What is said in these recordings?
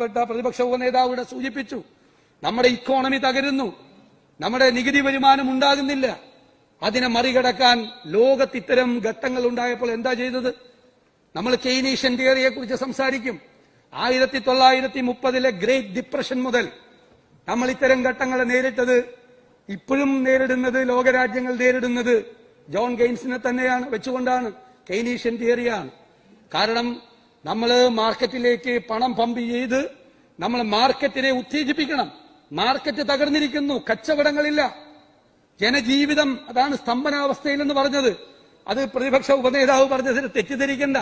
പ്രതിപക്ഷ ഉപനേതാവ് സൂചിപ്പിച്ചു. നമ്മുടെ ഇക്കോണമി തകരുന്നു, നമ്മുടെ നികുതി വരുമാനം ഉണ്ടാകുന്നില്ല. അതിനെ മറികടക്കാൻ ലോകത്ത് ഇത്തരം ഘട്ടങ്ങൾ ഉണ്ടായപ്പോൾ എന്താ ചെയ്തത്? നമ്മൾ കെയ്നീഷ്യൻ തിയറിയെ കുറിച്ച് സംസാരിക്കും. 1930 ഗ്രേറ്റ് ഡിപ്രഷൻ മുതൽ നമ്മൾ ഇത്തരം ഘട്ടങ്ങളെ നേരിട്ടത്, ഇപ്പോഴും നേരിടുന്നത്, ലോകരാജ്യങ്ങൾ നേരിടുന്നത് ജോൺ കെയ്ൻസിനെ തന്നെയാണ് വെച്ചുകൊണ്ടാണ്, കെയ്നീഷ്യൻ തിയറിയാണ്. കാരണം നമ്മൾ മാർക്കറ്റിലേക്ക് പണം പമ്പ് ചെയ്ത് നമ്മൾ മാർക്കറ്റിനെ ഉത്തേജിപ്പിക്കണം. മാർക്കറ്റ് തകർന്നിരിക്കുന്നു, കച്ചവടങ്ങളില്ല, ജനജീവിതം അതാണ് സ്തംഭനാവസ്ഥയിലെന്ന് പറഞ്ഞത്. അത് പ്രതിപക്ഷ ഉപനേതാവ് പറഞ്ഞതിന് തെറ്റിദ്ധരിക്കണ്ട.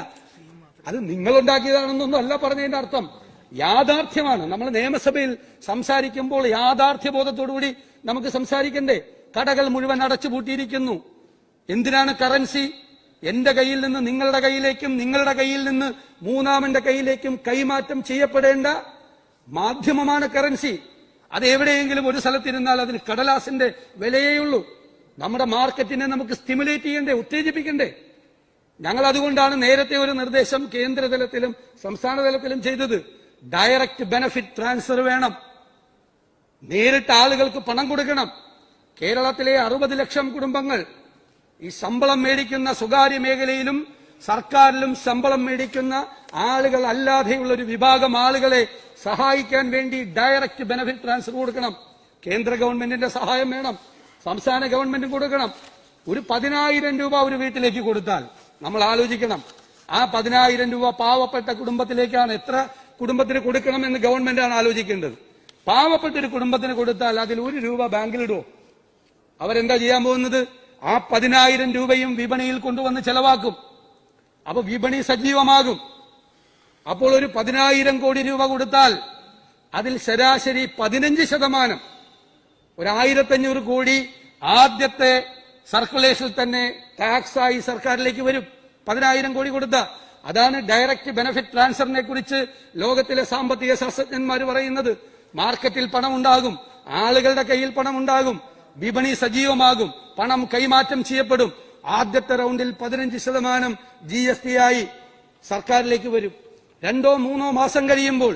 അത് നിങ്ങളുണ്ടാക്കിയതാണെന്നൊന്നും അല്ല പറഞ്ഞതിന്റെ അർത്ഥം. യാഥാർത്ഥ്യമാണ്. നമ്മൾ നിയമസഭയിൽ സംസാരിക്കുമ്പോൾ യാഥാർത്ഥ്യബോധത്തോടുകൂടി നമുക്ക് സംസാരിക്കണ്ടേ? കടകൾ മുഴുവൻ അടച്ചുപൂട്ടിയിരിക്കുന്നു. എന്തിനാണ് കറൻസി? എന്റെ കയ്യിൽ നിന്ന് നിങ്ങളുടെ കയ്യിലേക്കും നിങ്ങളുടെ കയ്യിൽ നിന്ന് മൂന്നാമന്റെ കയ്യിലേക്കും കൈമാറ്റം ചെയ്യപ്പെടേണ്ട മാധ്യമമാണ് കറൻസി. അത് എവിടെയെങ്കിലും ഒരു സ്ഥലത്തിരുന്നാൽ അതിന് കടലാസിന്റെ വിലയേയുള്ളൂ. നമ്മുടെ മാർക്കറ്റിനെ നമുക്ക് സ്റ്റിമുലേറ്റ് ചെയ്യണ്ടേ, ഉത്തേജിപ്പിക്കണ്ടേ? ഞങ്ങൾ അതുകൊണ്ടാണ് നേരത്തെ ഒരു നിർദ്ദേശം കേന്ദ്രതലത്തിലും സംസ്ഥാന തലത്തിലും ചെയ്തത്. ഡയറക്റ്റ് ബെനഫിറ്റ് ട്രാൻസ്ഫർ വേണം. നേരിട്ട് ആളുകൾക്ക് പണം കൊടുക്കണം. കേരളത്തിലെ 60 ലക്ഷം കുടുംബങ്ങൾ ഈ ശമ്പളം മേടിക്കുന്ന, സ്വകാര്യ മേഖലയിലും സർക്കാരിലും ശമ്പളം മേടിക്കുന്ന ആളുകൾ അല്ലാതെയുള്ള ഒരു വിഭാഗം ആളുകളെ സഹായിക്കാൻ വേണ്ടി ഡയറക്റ്റ് ബെനഫിറ്റ് ട്രാൻസ്ഫർ കൊടുക്കണം. കേന്ദ്ര ഗവൺമെന്റിന്റെ സഹായം വേണം, സംസ്ഥാന ഗവൺമെന്റും കൊടുക്കണം. ഒരു 10,000 രൂപ ഒരു വീട്ടിലേക്ക് കൊടുത്താൽ നമ്മൾ ആലോചിക്കണം, ആ 10,000 രൂപ പാവപ്പെട്ട കുടുംബത്തിലേക്കാണ്. എത്ര കുടുംബത്തിന് കൊടുക്കണമെന്ന് ഗവൺമെന്റാണ് ആലോചിക്കേണ്ടത്. പാവപ്പെട്ട ഒരു കുടുംബത്തിന് കൊടുത്താൽ അതിൽ 1 രൂപ ബാങ്കിലിടുമോ? അവരെന്താ ചെയ്യാൻ പോകുന്നത്? ആ 10,000 രൂപയും വിപണിയിൽ കൊണ്ടുവന്ന് ചെലവാക്കും. അപ്പൊ വിപണി സജീവമാകും. അപ്പോൾ ഒരു 10,000 കോടി രൂപ കൊടുത്താൽ അതിൽ ശരാശരി 15%, ഒരു 1,500 കോടി ആദ്യത്തെ സർക്കുലേഷനിൽ തന്നെ ടാക്സായി സർക്കാരിലേക്ക് വരും. 10,000 കോടി കൊടുത്ത അതാണ് ഡയറക്റ്റ് ബെനഫിറ്റ് ട്രാൻസ്ഫറിനെ കുറിച്ച് ലോകത്തിലെ സാമ്പത്തിക ശാസ്ത്രജ്ഞന്മാർ പറയുന്നത്. മാർക്കറ്റിൽ പണം ഉണ്ടാകും, ആളുകളുടെ കയ്യിൽ പണം ഉണ്ടാകും, വിപണി സജീവമാകും, പണം കൈമാറ്റം ചെയ്യപ്പെടും. ആദ്യത്തെ റൗണ്ടിൽ 15% GST ആയി സർക്കാരിലേക്ക് വരും. 2-3 മാസം കഴിയുമ്പോൾ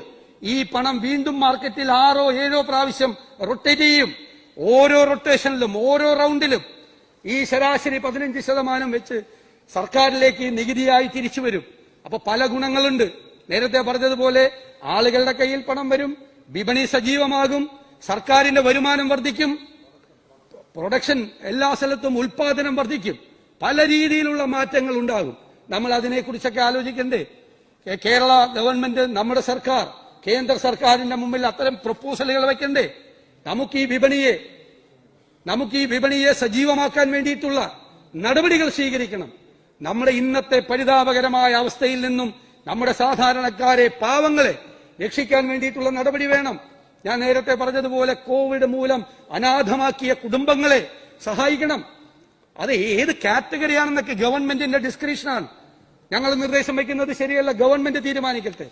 ഈ പണം വീണ്ടും മാർക്കറ്റിൽ 6-7 പ്രാവശ്യം റൊട്ടേറ്റ് ചെയ്യും. ഓരോ റൊട്ടേഷനിലും ഓരോ റൗണ്ടിലും ഈ ശരാശരി 15% വെച്ച് സർക്കാരിലേക്ക് നികുതിയായി തിരിച്ചു വരും. അപ്പൊ പല ഗുണങ്ങളുണ്ട്. നേരത്തെ പറഞ്ഞതുപോലെ ആളുകളുടെ കയ്യിൽ പണം വരും, വിപണി സജീവമാകും, സർക്കാരിന്റെ വരുമാനം വർദ്ധിക്കും, പ്രൊഡക്ഷൻ എല്ലാ സ്ഥലത്തും ഉൽപാദനം വർദ്ധിക്കും, പല രീതിയിലുള്ള മാറ്റങ്ങൾ ഉണ്ടാകും. നമ്മൾ അതിനെക്കുറിച്ചൊക്കെ ആലോചിക്കണ്ടേ? കേരള ഗവൺമെന്റ്, നമ്മുടെ സർക്കാർ, കേന്ദ്ര സർക്കാരിന്റെ മുമ്പിൽ അത്തരം പ്രപ്പോസലുകൾ വെക്കണ്ടേ? നമുക്ക് ഈ വിപണിയെ സജീവമാക്കാൻ വേണ്ടിയിട്ടുള്ള നടപടികൾ സ്വീകരിക്കണം. നമ്മുടെ ഇന്നത്തെ പരിതാപകരമായ അവസ്ഥയിൽ നിന്നും നമ്മുടെ സാധാരണക്കാരെ, പാവങ്ങളെ രക്ഷിക്കാൻ വേണ്ടിയിട്ടുള്ള നടപടി വേണം. ഞാൻ നേരത്തെ പറഞ്ഞതുപോലെ കോവിഡ് മൂലം അനാഥമാക്കിയ കുടുംബങ്ങളെ സഹായിക്കണം. അത് ഏത് കാറ്റഗറിയാണെന്നൊക്കെ ഗവൺമെന്റിന്റെ ഡിസ്ക്രിപ്ഷനാണ്. ഞങ്ങൾ നിർദ്ദേശം വയ്ക്കുന്നത് ശരിയല്ല, ഗവൺമെന്റ് തീരുമാനിക്കട്ടെ.